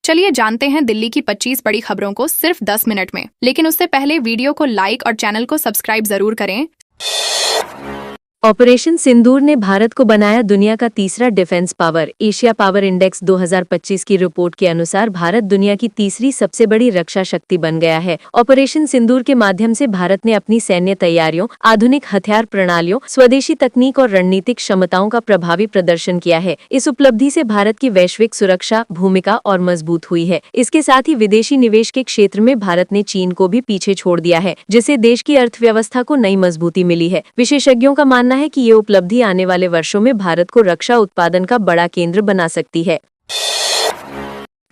चलिए जानते हैं दिल्ली की 25 बड़ी खबरों को सिर्फ 10 मिनट में। लेकिन उससे पहले वीडियो को लाइक और चैनल को सब्सक्राइब जरूर करें। ऑपरेशन सिंदूर ने भारत को बनाया दुनिया का तीसरा defence power. Asia power index 2025 की रिपोर्ट के अनुसार भारत दुनिया की तीसरी सबसे बड़ी रक्षा शक्ति बन गया है। ऑपरेशन सिंदूर के माध्यम से भारत ने अपनी सैन्य तैयारियों, आधुनिक हथियार प्रणालियों, स्वदेशी तकनीक और रणनीतिक क्षमताओं का प्रभावी प्रदर्शन किया है। इस उपलब्धि से भारत की वैश्विक सुरक्षा भूमिका और मजबूत हुई है। इसके साथ ही विदेशी निवेश के क्षेत्र में भारत ने चीन को भी पीछे छोड़ दिया है, जिससे देश की अर्थव्यवस्था को नई मजबूती मिली है। विशेषज्ञों का मानना है कि ये उपलब्धि आने वाले वर्षों में भारत को रक्षा उत्पादन का बड़ा केंद्र बना सकती है।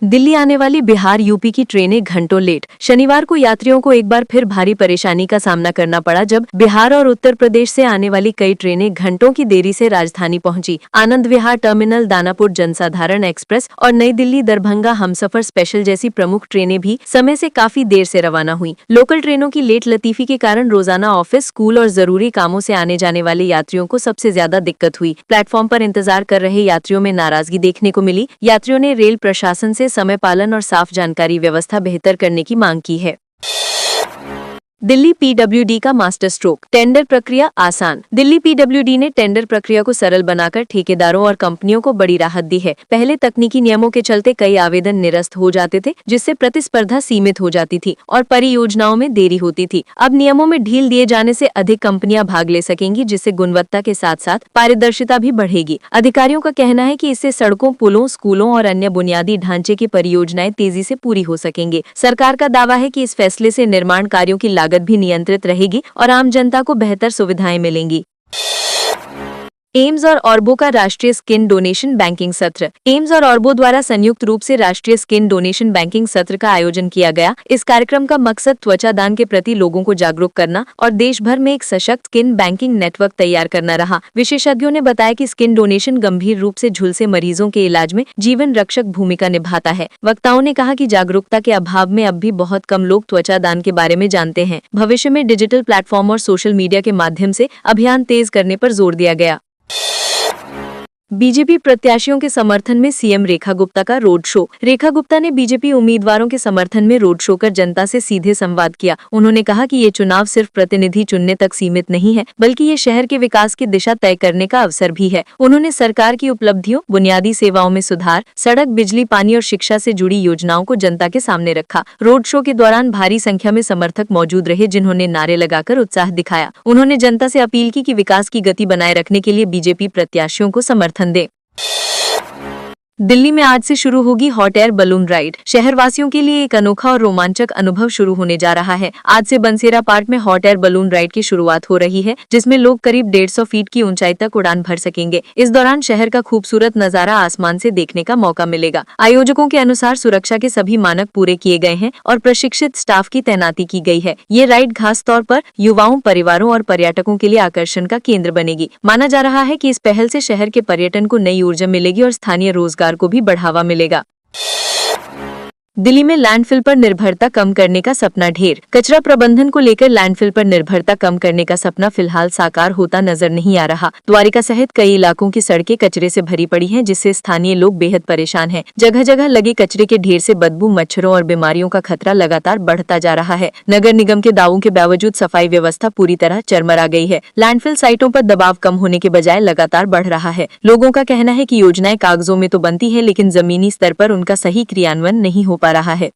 दिल्ली आने वाली बिहार यूपी की ट्रेनें घंटों लेट। शनिवार को यात्रियों को एक बार फिर भारी परेशानी का सामना करना पड़ा जब बिहार और उत्तर प्रदेश से आने वाली कई ट्रेनें घंटों की देरी से राजधानी पहुंची। आनंद विहार टर्मिनल, दानापुर जनसाधारण एक्सप्रेस और नई दिल्ली दरभंगा हमसफर स्पेशल जैसी प्रमुख ट्रेनें भी समय से काफी देर से रवाना हुई। लोकल ट्रेनों की लेट लतीफी के कारण रोजाना ऑफिस, स्कूल और जरूरी कामों से आने जाने वाले यात्रियों को सबसे ज्यादा दिक्कत हुई। प्लेटफॉर्म पर इंतजार कर रहे यात्रियों में नाराजगी देखने को मिली। यात्रियों ने रेल प्रशासन से समय पालन और साफ जानकारी व्यवस्था बेहतर करने की मांग की है। दिल्ली पीडब्ल्यूडी का मास्टर स्ट्रोक। टेंडर प्रक्रिया आसान। दिल्ली पीडब्ल्यूडी ने टेंडर प्रक्रिया को सरल बनाकर ठेकेदारों और कंपनियों को बड़ी राहत दी है। पहले तकनीकी नियमों के चलते कई आवेदन निरस्त हो जाते थे, जिससे प्रतिस्पर्धा सीमित हो जाती थी और परियोजनाओं में देरी होती थी। अब नियमों में ढील दिए जाने से अधिक कंपनियां भाग ले सकेंगी, जिससे गुणवत्ता के साथ साथ पारदर्शिता भी बढ़ेगी। अधिकारियों का कहना है कि इससे सड़कों, पुलों, स्कूलों और अन्य बुनियादी ढांचे की परियोजनाएं तेजी से पूरी हो सकेंगे। सरकार का दावा है कि इस फैसले से निर्माण कार्यों की लागत भी नियंत्रित रहेगी और आम जनता को बेहतर सुविधाएं मिलेंगी। एम्स और ऑर्बो का राष्ट्रीय स्किन डोनेशन बैंकिंग सत्र। एम्स और ऑर्बो द्वारा संयुक्त रूप से राष्ट्रीय स्किन डोनेशन बैंकिंग सत्र का आयोजन किया गया। इस कार्यक्रम का मकसद त्वचा दान के प्रति लोगों को जागरूक करना और देश भर में एक सशक्त स्किन बैंकिंग नेटवर्क तैयार करना रहा। विशेषज्ञों ने बताया कि स्किन डोनेशन गंभीर रूप से झुलसे मरीजों के इलाज में जीवन रक्षक भूमिका निभाता है। वक्ताओं ने कहा कि जागरूकता के अभाव में अब भी बहुत कम लोग त्वचा दान के बारे में जानते हैं। भविष्य में डिजिटल प्लेटफॉर्म और सोशल मीडिया के माध्यम से अभियान तेज करने पर जोर दिया गया। बीजेपी प्रत्याशियों के समर्थन में सीएम रेखा गुप्ता का रोड शो। रेखा गुप्ता ने बीजेपी उम्मीदवारों के समर्थन में रोड शो कर जनता से सीधे संवाद किया। उन्होंने कहा कि ये चुनाव सिर्फ प्रतिनिधि चुनने तक सीमित नहीं है, बल्कि ये शहर के विकास की दिशा तय करने का अवसर भी है। उन्होंने सरकार की उपलब्धियों, बुनियादी सेवाओं में सुधार, सड़क, बिजली, पानी और शिक्षा से जुड़ी योजनाओं को जनता के सामने रखा। रोड शो के दौरान भारी संख्या में समर्थक मौजूद रहे, जिन्होंने नारे लगाकर उत्साह दिखाया। उन्होंने जनता से अपील की कि विकास की गति बनाए रखने के लिए बीजेपी प्रत्याशियों को समर्थन दे। दिल्ली में आज से शुरू होगी हॉट एयर बलून राइड। शहरवासियों के लिए एक अनोखा और रोमांचक अनुभव शुरू होने जा रहा है। आज से बंसेरा पार्क में हॉट एयर बलून राइड की शुरुआत हो रही है, जिसमें लोग करीब 150 फीट की ऊंचाई तक उड़ान भर सकेंगे। इस दौरान शहर का खूबसूरत नजारा आसमान से देखने का मौका मिलेगा। आयोजकों के अनुसार सुरक्षा के सभी मानक पूरे किए गए हैं और प्रशिक्षित स्टाफ की तैनाती की गई है। ये राइड खास तौर पर युवाओं, परिवारों और पर्यटकों के लिए आकर्षण का केंद्र बनेगी। माना जा रहा है कि इस पहल से शहर के पर्यटन को नई ऊर्जा मिलेगी और स्थानीय रोजगार को भी बढ़ावा मिलेगा। दिल्ली में लैंडफिल पर निर्भरता कम करने का सपना ढेर। कचरा प्रबंधन को लेकर लैंडफिल पर निर्भरता कम करने का सपना फिलहाल साकार होता नजर नहीं आ रहा। द्वारिका सहित कई इलाकों की सड़कें कचरे से भरी पड़ी हैं, जिससे स्थानीय लोग बेहद परेशान हैं। जगह जगह लगे कचरे के ढेर से बदबू, मच्छरों और बीमारियों का खतरा लगातार बढ़ता जा रहा है। नगर निगम के दावों के बावजूद सफाई व्यवस्था पूरी तरह चरमरा गई है। लैंडफिल साइटों पर दबाव कम होने के बजाय लगातार बढ़ रहा है। लोगों का कहना है कि योजनाएं कागजों में तो बनती है, लेकिन जमीनी स्तर पर उनका सही क्रियान्वयन नहीं हो पा रहा है।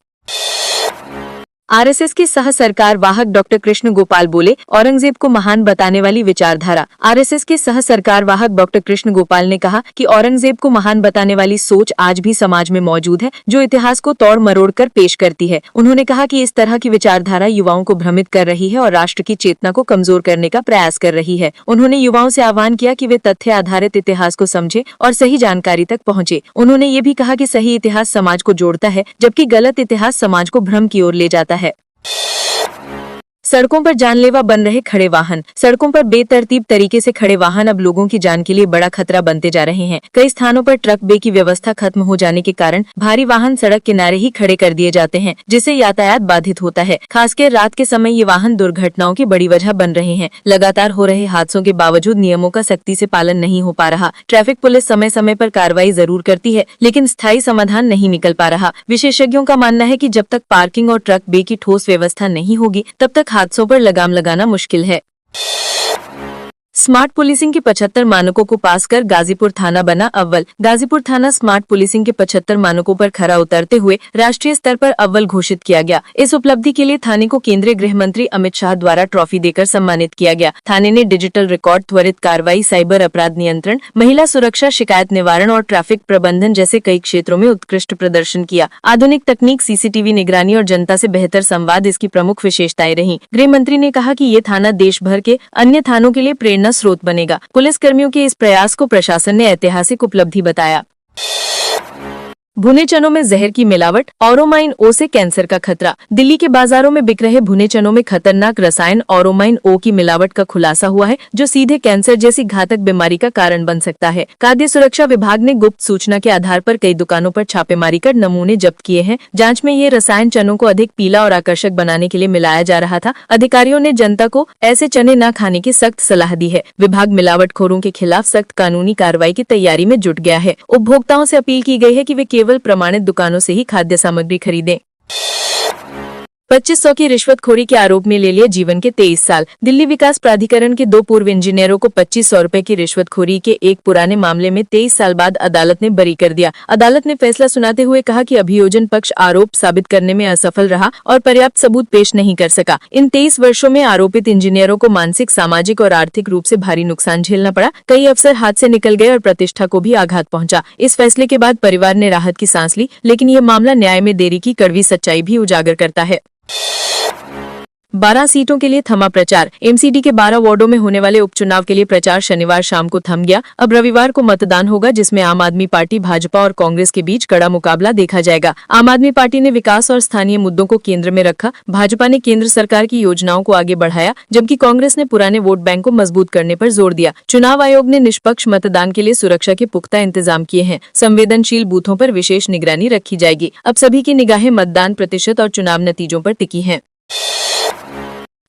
आरएसएस के सह सरकार वाहक डॉक्टर कृष्ण गोपाल बोले, औरंगजेब को महान बताने वाली विचारधारा। आरएसएस के सह सरकार वाहक डॉक्टर कृष्ण गोपाल ने कहा कि औरंगजेब को महान बताने वाली सोच आज भी समाज में मौजूद है, जो इतिहास को तोड़ मरोड़ कर पेश करती है। उन्होंने कहा कि इस तरह की विचारधारा युवाओं को भ्रमित कर रही है और राष्ट्र की चेतना को कमजोर करने का प्रयास कर रही है। उन्होंने युवाओं से आह्वान किया कि वे तथ्य आधारित इतिहास को समझे और सही जानकारी तक पहुँचे। उन्होंने ये भी कहा कि सही इतिहास समाज को जोड़ता है, जबकि गलत इतिहास समाज को भ्रम की ओर ले जाता है। सड़कों पर जानलेवा बन रहे खड़े वाहन। सड़कों पर बेतरतीब तरीके से खड़े वाहन अब लोगों की जान के लिए बड़ा खतरा बनते जा रहे हैं। कई स्थानों पर ट्रक बे की व्यवस्था खत्म हो जाने के कारण भारी वाहन सड़क किनारे ही खड़े कर दिए जाते हैं, जिससे यातायात बाधित होता है। खासकर रात के समय ये वाहन दुर्घटनाओं की बड़ी वजह बन रहे हैं। लगातार हो रहे हादसों के बावजूद नियमों का सख्ती से पालन नहीं हो पा रहा। ट्रैफिक पुलिस समय समय पर कार्रवाई जरूर करती है, लेकिन स्थायी समाधान नहीं निकल पा रहा। विशेषज्ञों का मानना है कि जब तक पार्किंग और ट्रक बे की ठोस व्यवस्था नहीं होगी, तब तक हादसों पर लगाम लगाना मुश्किल है। स्मार्ट पुलिसिंग के 75 मानकों को पास कर गाजीपुर थाना बना अव्वल। गाजीपुर थाना स्मार्ट पुलिसिंग के 75 मानकों पर खरा उतरते हुए राष्ट्रीय स्तर पर अव्वल घोषित किया गया। इस उपलब्धि के लिए थाने को केंद्रीय गृह मंत्री अमित शाह द्वारा ट्रॉफी देकर सम्मानित किया गया। थाने ने डिजिटल रिकॉर्ड, त्वरित कार्रवाई, साइबर अपराध नियंत्रण, महिला सुरक्षा, शिकायत निवारण और ट्रैफिक प्रबंधन जैसे कई क्षेत्रों में उत्कृष्ट प्रदर्शन किया। आधुनिक तकनीक, सीसीटीवी निगरानी और जनता से बेहतर संवाद इसकी प्रमुख विशेषताएं रही। गृह मंत्री ने कहा कि ये थाना देश भर के अन्य थानों के लिए प्रेरणा स्रोत बनेगा। पुलिस कर्मियों के इस प्रयास को प्रशासन ने ऐतिहासिक उपलब्धि बताया। भुने चनों में जहर की मिलावट, ऑरोमाइन ओ से कैंसर का खतरा। दिल्ली के बाजारों में बिक रहे भुने चनों में खतरनाक रसायन ऑरोमाइन ओ की मिलावट का खुलासा हुआ है, जो सीधे कैंसर जैसी घातक बीमारी का कारण बन सकता है। खाद्य सुरक्षा विभाग ने गुप्त सूचना के आधार पर कई दुकानों पर छापेमारी कर नमूने जब्त किए हैं। जांच में ये रसायन चनों को अधिक पीला और आकर्षक बनाने के लिए मिलाया जा रहा था। अधिकारियों ने जनता को ऐसे चने न खाने की सख्त सलाह दी है। विभाग मिलावटखोरों के खिलाफ सख्त कानूनी कार्रवाई की तैयारी में जुट गया है। उपभोक्ताओं से अपील की गई है कि वे केवल प्रमाणित दुकानों से ही खाद्य सामग्री खरीदें। 2500 की रिश्वतखोरी के आरोप में ले लिए जीवन के 23 साल। दिल्ली विकास प्राधिकरण के 2 पूर्व इंजीनियरों को 2500 रुपए की रिश्वतखोरी के एक पुराने मामले में 23 साल बाद अदालत ने बरी कर दिया। अदालत ने फैसला सुनाते हुए कहा कि अभियोजन पक्ष आरोप साबित करने में असफल रहा और पर्याप्त सबूत पेश नहीं कर सका। इन 23 वर्षों में आरोपित इंजीनियरों को मानसिक, सामाजिक और आर्थिक रूप से भारी नुकसान झेलना पड़ा। कई अफसर हाथ से निकल गए और प्रतिष्ठा को भी आघात पहुंचा। इस फैसले के बाद परिवार ने राहत की सांस ली, लेकिन ये मामला न्याय में देरी की कड़वी सच्चाई भी उजागर करता है। 12 सीटों के लिए थमा प्रचार। एमसीडी के 12 वार्डों में होने वाले उपचुनाव के लिए प्रचार शनिवार शाम को थम गया। अब रविवार को मतदान होगा, जिसमें आम आदमी पार्टी, भाजपा और कांग्रेस के बीच कड़ा मुकाबला देखा जाएगा। आम आदमी पार्टी ने विकास और स्थानीय मुद्दों को केंद्र में रखा। भाजपा ने केंद्र सरकार की योजनाओं को आगे बढ़ाया, जबकि कांग्रेस ने पुराने वोट बैंक को मजबूत करने पर जोर दिया। चुनाव आयोग ने निष्पक्ष मतदान के लिए सुरक्षा के पुख्ता इंतजाम किए हैं। संवेदनशील बूथों पर विशेष निगरानी रखी जाएगी। अब सभी की निगाहें मतदान प्रतिशत और चुनाव नतीजों पर टिकी हैं।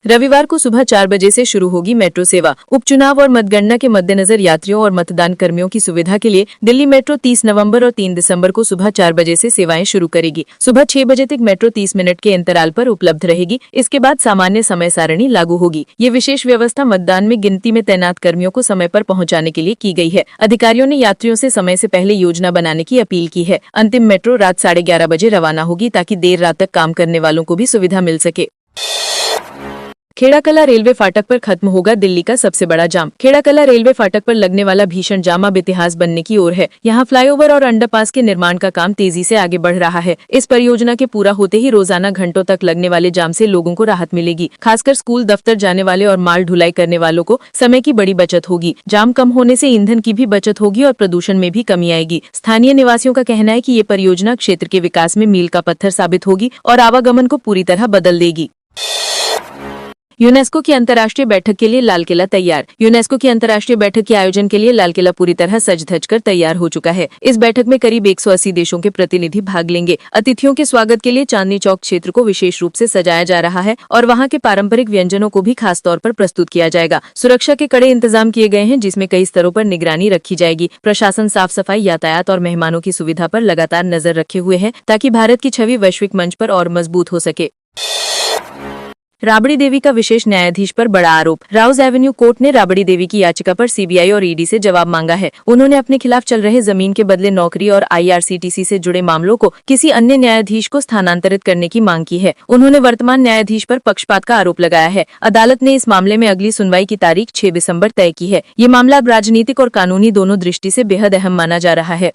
रविवार को सुबह 4 बजे से शुरू होगी मेट्रो सेवा। उपचुनाव और मतगणना के मद्देनजर यात्रियों और मतदान कर्मियों की सुविधा के लिए दिल्ली मेट्रो 30 नवंबर और 3 दिसंबर को सुबह 4 बजे से सेवाएं शुरू करेगी। सुबह 6 बजे तक मेट्रो 30 मिनट के अंतराल पर उपलब्ध रहेगी। इसके बाद सामान्य समय सारणी लागू होगी। ये विशेष व्यवस्था मतदान में गिनती में तैनात कर्मियों को समय पर पहुंचाने के लिए की गई है। अधिकारियों ने यात्रियों से समय से पहले योजना बनाने की अपील की है। अंतिम मेट्रो रात 11:30 बजे रवाना होगी, ताकि देर रात तक काम करने वालों को भी सुविधा मिल सके। खेड़ाकला रेलवे फाटक पर खत्म होगा दिल्ली का सबसे बड़ा जाम। खेड़ाकला रेलवे फाटक पर लगने वाला भीषण जाम अब इतिहास बनने की ओर है। यहाँ फ्लाईओवर और अंडरपास के निर्माण का काम तेजी से आगे बढ़ रहा है। इस परियोजना के पूरा होते ही रोजाना घंटों तक लगने वाले जाम से लोगों को राहत मिलेगी। खासकर स्कूल, दफ्तर जाने वाले और माल ढुलाई करने वालों को समय की बड़ी बचत होगी। जाम कम होने से ईंधन की भी बचत होगी और प्रदूषण में भी कमी आएगी। स्थानीय निवासियों का कहना है कि ये परियोजना क्षेत्र के विकास में मील का पत्थर साबित होगी और आवागमन को पूरी तरह बदल देगी। यूनेस्को की अंतर्राष्ट्रीय बैठक के लिए लाल किला तैयार। यूनेस्को की अंतर्राष्ट्रीय बैठक के आयोजन के लिए लाल किला पूरी तरह सज धज कर तैयार हो चुका है। इस बैठक में करीब 180 देशों के प्रतिनिधि भाग लेंगे। अतिथियों के स्वागत के लिए चांदनी चौक क्षेत्र को विशेष रूप से सजाया जा रहा है और वहां के पारंपरिक व्यंजनों को भी खास तौर पर प्रस्तुत किया जाएगा। सुरक्षा के कड़े इंतजाम किए गए हैं, जिसमें कई स्तरों पर निगरानी रखी जाएगी। प्रशासन साफ सफाई, यातायात और मेहमानों की सुविधा पर लगातार नजर रखे हुए है, ताकि भारत की छवि वैश्विक मंच पर और मजबूत हो सके। राबड़ी देवी का विशेष न्यायाधीश पर बड़ा आरोप। राउज एवेन्यू कोर्ट ने राबड़ी देवी की याचिका पर सीबीआई और ईडी से जवाब मांगा है। उन्होंने अपने खिलाफ चल रहे जमीन के बदले नौकरी और आईआरसीटीसी से जुड़े मामलों को किसी अन्य न्यायाधीश को स्थानांतरित करने की मांग की है। उन्होंने वर्तमान न्यायाधीश पर पक्षपात का आरोप लगाया है। अदालत ने इस मामले में अगली सुनवाई की तारीख 6 दिसंबर तय की है। ये मामला अब राजनीतिक और कानूनी दोनों दृष्टि से बेहद अहम माना जा रहा है।